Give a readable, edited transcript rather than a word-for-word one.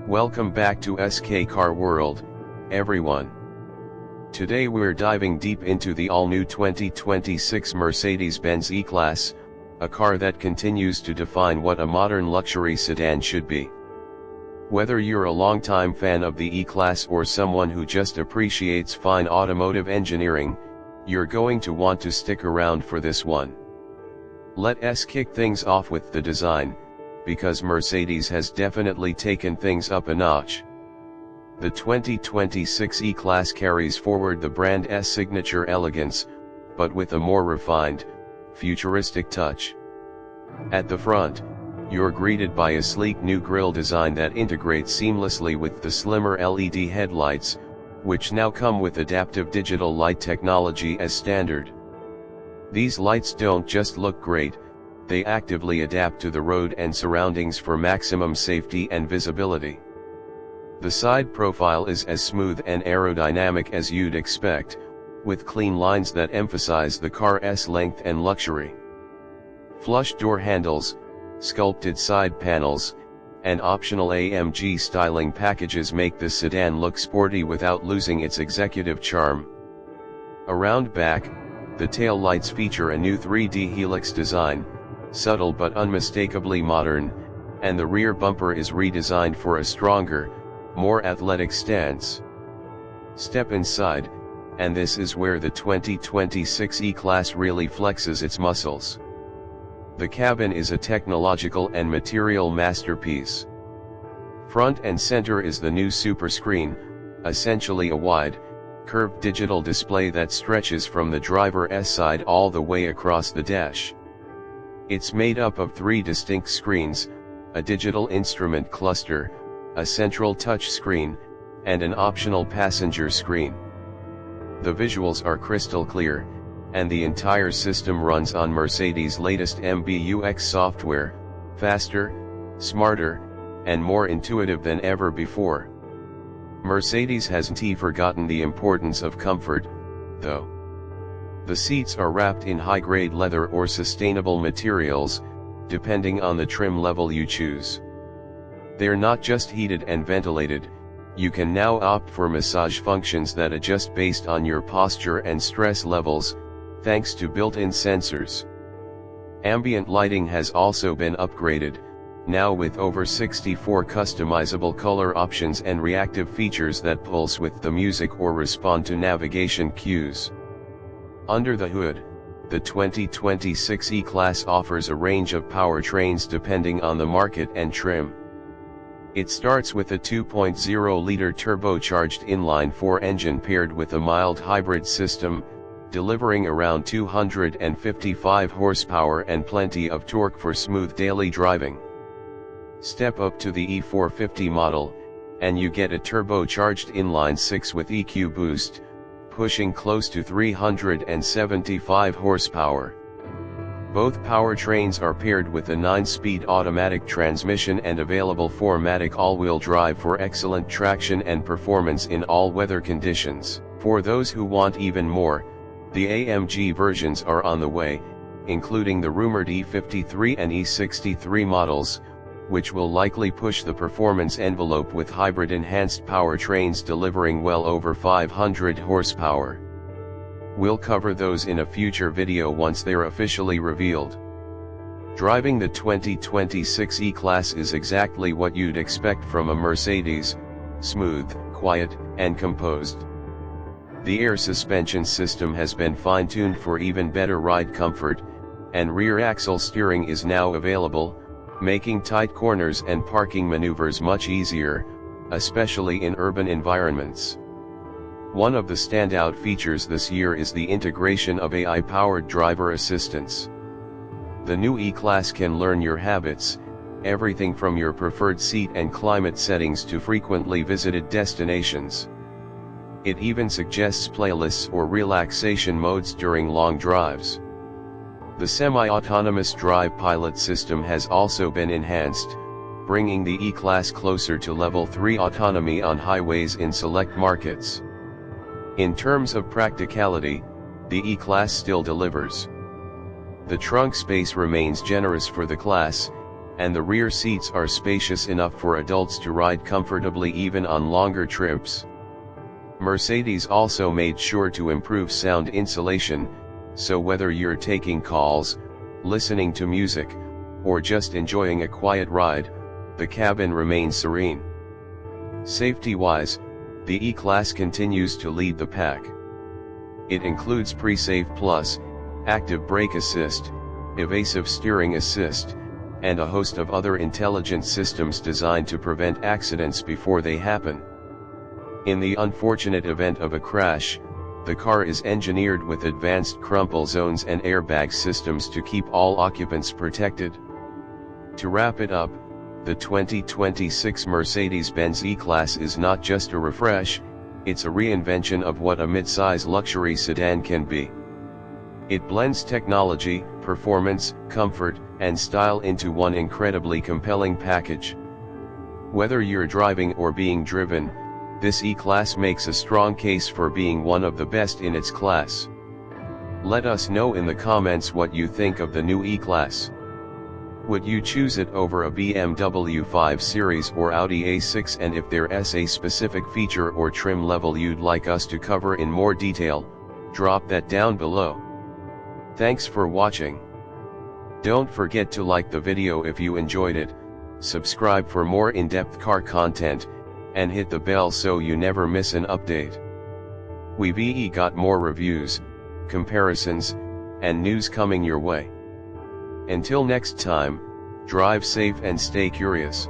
Welcome back to SK Car World, everyone. Today we're diving deep into the all-new 2026 Mercedes-Benz E-Class, a car that continues to define what a modern luxury sedan should be. Whether you're a longtime fan of the E-Class or someone who just appreciates fine automotive engineering, you're going to want to stick around for this one. Let's kick things off with the design, because Mercedes has definitely taken things up a notch. The 2026 E-Class carries forward the brand's signature elegance, but with a more refined, futuristic touch. At the front, you're greeted by a sleek new grille design that integrates seamlessly with the slimmer LED headlights, which now come with adaptive digital light technology as standard. These lights don't just look great, they actively adapt to the road and surroundings for maximum safety and visibility. The side profile is as smooth and aerodynamic as you'd expect, with clean lines that emphasize the car's length and luxury. Flush door handles, sculpted side panels, and optional AMG styling packages make the sedan look sporty without losing its executive charm. Around back, the tail lights feature a new 3D helix design, subtle but unmistakably modern, and the rear bumper is redesigned for a stronger, more athletic stance. Step inside, and this is where the 2026 E-Class really flexes its muscles. The cabin is a technological and material masterpiece. Front and center is the new superscreen, essentially a wide, curved digital display that stretches from the driver's side all the way across the dash. It's made up of 3 distinct screens, a digital instrument cluster, a central touch screen, and an optional passenger screen. The visuals are crystal clear, and the entire system runs on Mercedes' latest MBUX software, faster, smarter, and more intuitive than ever before. Mercedes hasn't forgotten the importance of comfort, though. The seats are wrapped in high-grade leather or sustainable materials, depending on the trim level you choose. They're not just heated and ventilated, you can now opt for massage functions that adjust based on your posture and stress levels, thanks to built-in sensors. Ambient lighting has also been upgraded, now with over 64 customizable color options and reactive features that pulse with the music or respond to navigation cues. Under the hood, the 2026 E-Class offers a range of powertrains depending on the market and trim. It starts with a 2.0-liter turbocharged inline-4 engine paired with a mild hybrid system, delivering around 255 horsepower and plenty of torque for smooth daily driving. Step up to the E450 model, and you get a turbocharged inline-6 with EQ boost, pushing close to 375 horsepower. Both powertrains are paired with a 9-speed automatic transmission and available 4MATIC all-wheel drive for excellent traction and performance in all weather conditions. For those who want even more, the AMG versions are on the way, including the rumored E53 and E63 models, which will likely push the performance envelope with hybrid enhanced powertrains delivering well over 500 horsepower. We'll cover those in a future video once they're officially revealed. Driving the 2026 E-Class is exactly what you'd expect from a Mercedes: smooth, quiet, and composed. The air suspension system has been fine-tuned for even better ride comfort, and rear axle steering is now available, making tight corners and parking maneuvers much easier, especially in urban environments. One of the standout features this year is the integration of AI-powered driver assistance. The new E-Class can learn your habits, everything from your preferred seat and climate settings to frequently visited destinations. It even suggests playlists or relaxation modes during long drives. The semi-autonomous drive pilot system has also been enhanced, bringing the E-Class closer to level 3 autonomy on highways in select markets. In terms of practicality, the E-Class still delivers. The trunk space remains generous for the class, and the rear seats are spacious enough for adults to ride comfortably even on longer trips. Mercedes also made sure to improve sound insulation, so whether you're taking calls, listening to music, or just enjoying a quiet ride, the cabin remains serene. Safety-wise, the E-Class continues to lead the pack. It includes Pre-Save Plus, Active Brake Assist, Evasive Steering Assist, and a host of other intelligent systems designed to prevent accidents before they happen. In the unfortunate event of a crash, the car is engineered with advanced crumple zones and airbag systems to keep all occupants protected. To wrap it up, the 2026 Mercedes-Benz E-Class is not just a refresh, it's a reinvention of what a mid-size luxury sedan can be. It blends technology, performance, comfort, and style into one incredibly compelling package. Whether you're driving or being driven, this E-Class makes a strong case for being one of the best in its class. Let us know in the comments what you think of the new E-Class. Would you choose it over a BMW 5 Series or Audi A6, and if there's a specific feature or trim level you'd like us to cover in more detail, drop that down below. Thanks for watching. Don't forget to like the video if you enjoyed it, subscribe for more in-depth car content, and hit the bell so you never miss an update. We've got more reviews, comparisons, and news coming your way. Until next time, drive safe and stay curious.